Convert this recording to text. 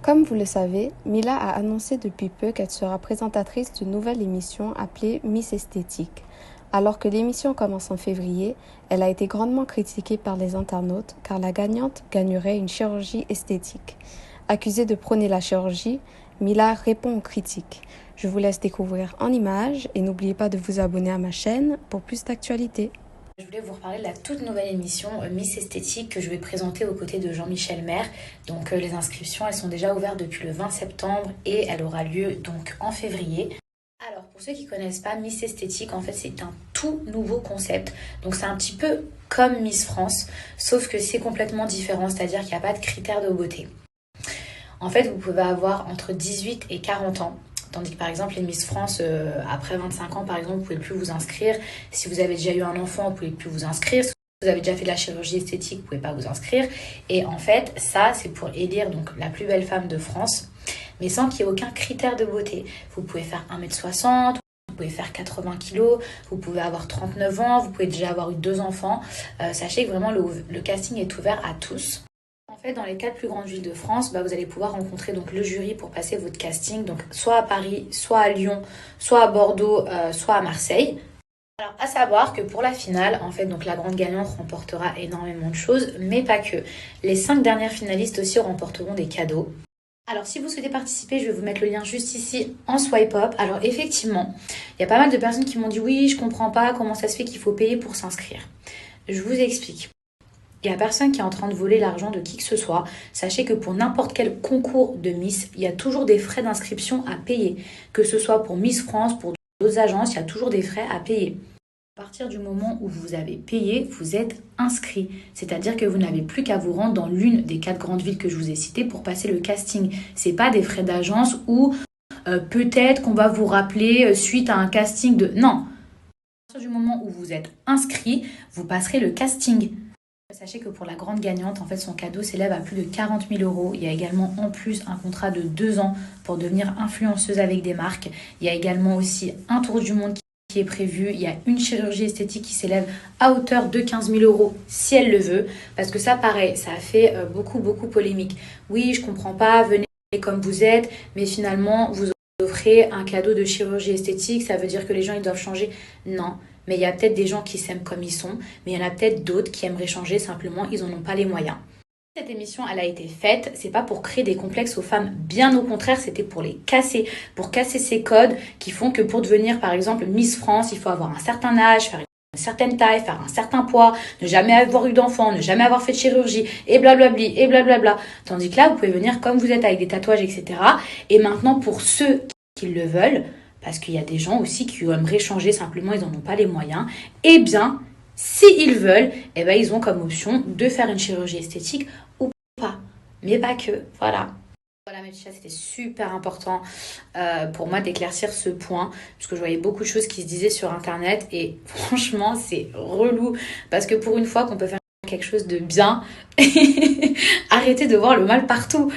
Comme vous le savez, Mila a annoncé depuis peu qu'elle sera présentatrice d'une nouvelle émission appelée Miss Esthétique. Alors que l'émission commence en février, elle a été grandement critiquée par les internautes car la gagnante gagnerait une chirurgie esthétique. Accusée de prôner la chirurgie, Mila répond aux critiques. Je vous laisse découvrir en images et n'oubliez pas de vous abonner à ma chaîne pour plus d'actualités. Je voulais vous reparler de la toute nouvelle émission Miss Esthétique que je vais présenter aux côtés de Jean-Michel Maire. Donc les inscriptions, elles sont déjà ouvertes depuis le 20 septembre et elle aura lieu donc en février. Alors pour ceux qui ne connaissent pas, Miss Esthétique, en fait c'est un tout nouveau concept. Donc c'est un petit peu comme Miss France, sauf que c'est complètement différent, c'est-à-dire qu'il n'y a pas de critères de beauté. En fait, vous pouvez avoir entre 18 et 40 ans. Tandis que par exemple les Miss France, après 25 ans par exemple, vous ne pouvez plus vous inscrire. Si vous avez déjà eu un enfant, vous ne pouvez plus vous inscrire. Si vous avez déjà fait de la chirurgie esthétique, vous ne pouvez pas vous inscrire. Et en fait, ça c'est pour élire donc la plus belle femme de France, mais sans qu'il y ait aucun critère de beauté. Vous pouvez faire 1m60, vous pouvez faire 80 kg, vous pouvez avoir 39 ans, vous pouvez déjà avoir eu 2 enfants. Sachez que vraiment le casting est ouvert à tous. En fait, dans les 4 plus grandes villes de France, vous allez pouvoir rencontrer donc le jury pour passer votre casting, donc soit à Paris, soit à Lyon, soit à Bordeaux, soit à Marseille. Alors, à savoir que pour la finale, en fait, donc la grande gagnante remportera énormément de choses, mais pas que. Les 5 dernières finalistes aussi remporteront des cadeaux. Alors, si vous souhaitez participer, je vais vous mettre le lien juste ici en swipe up. Alors, effectivement, il y a pas mal de personnes qui m'ont dit « Oui, je comprends pas comment ça se fait qu'il faut payer pour s'inscrire. » Je vous explique. Il n'y a personne qui est en train de voler l'argent de qui que ce soit. Sachez que pour n'importe quel concours de Miss, il y a toujours des frais d'inscription à payer. Que ce soit pour Miss France, pour d'autres agences, il y a toujours des frais à payer. À partir du moment où vous avez payé, vous êtes inscrit. C'est-à-dire que vous n'avez plus qu'à vous rendre dans l'une des 4 grandes villes que je vous ai citées pour passer le casting. Ce n'est pas des frais d'agence ou peut-être qu'on va vous rappeler suite à un casting de... Non. À partir du moment où vous êtes inscrit, vous passerez le casting. Sachez que pour la grande gagnante, en fait, son cadeau s'élève à plus de 40 000 €. Il y a également en plus un contrat de 2 ans pour devenir influenceuse avec des marques. Il y a également aussi un tour du monde qui est prévu. Il y a une chirurgie esthétique qui s'élève à hauteur de 15 000 € si elle le veut. Parce que ça, pareil, ça a fait beaucoup polémique. Oui, je comprends pas, venez comme vous êtes, mais finalement, vous offrez un cadeau de chirurgie esthétique. Ça veut dire que les gens, ils doivent changer. Non. Mais il y a peut-être des gens qui s'aiment comme ils sont, mais il y en a peut-être d'autres qui aimeraient changer, simplement ils n'en ont pas les moyens. Cette émission, elle a été faite, c'est pas pour créer des complexes aux femmes, bien au contraire, c'était pour les casser, pour casser ces codes qui font que pour devenir par exemple Miss France, il faut avoir un certain âge, faire une certaine taille, faire un certain poids, ne jamais avoir eu d'enfant, ne jamais avoir fait de chirurgie, et blablabli, et blablabla. Tandis que là, vous pouvez venir comme vous êtes avec des tatouages, etc. Et maintenant, pour ceux qui le veulent, parce qu'il y a des gens aussi qui aimeraient changer, simplement ils n'en ont pas les moyens, eh bien, s'ils veulent, eh ben, ils ont comme option de faire une chirurgie esthétique ou pas. Mais pas que, voilà. Voilà mes petits chats, c'était super important pour moi d'éclaircir ce point, parce que je voyais beaucoup de choses qui se disaient sur internet et franchement c'est relou, parce que pour une fois qu'on peut faire quelque chose de bien, arrêtez de voir le mal partout.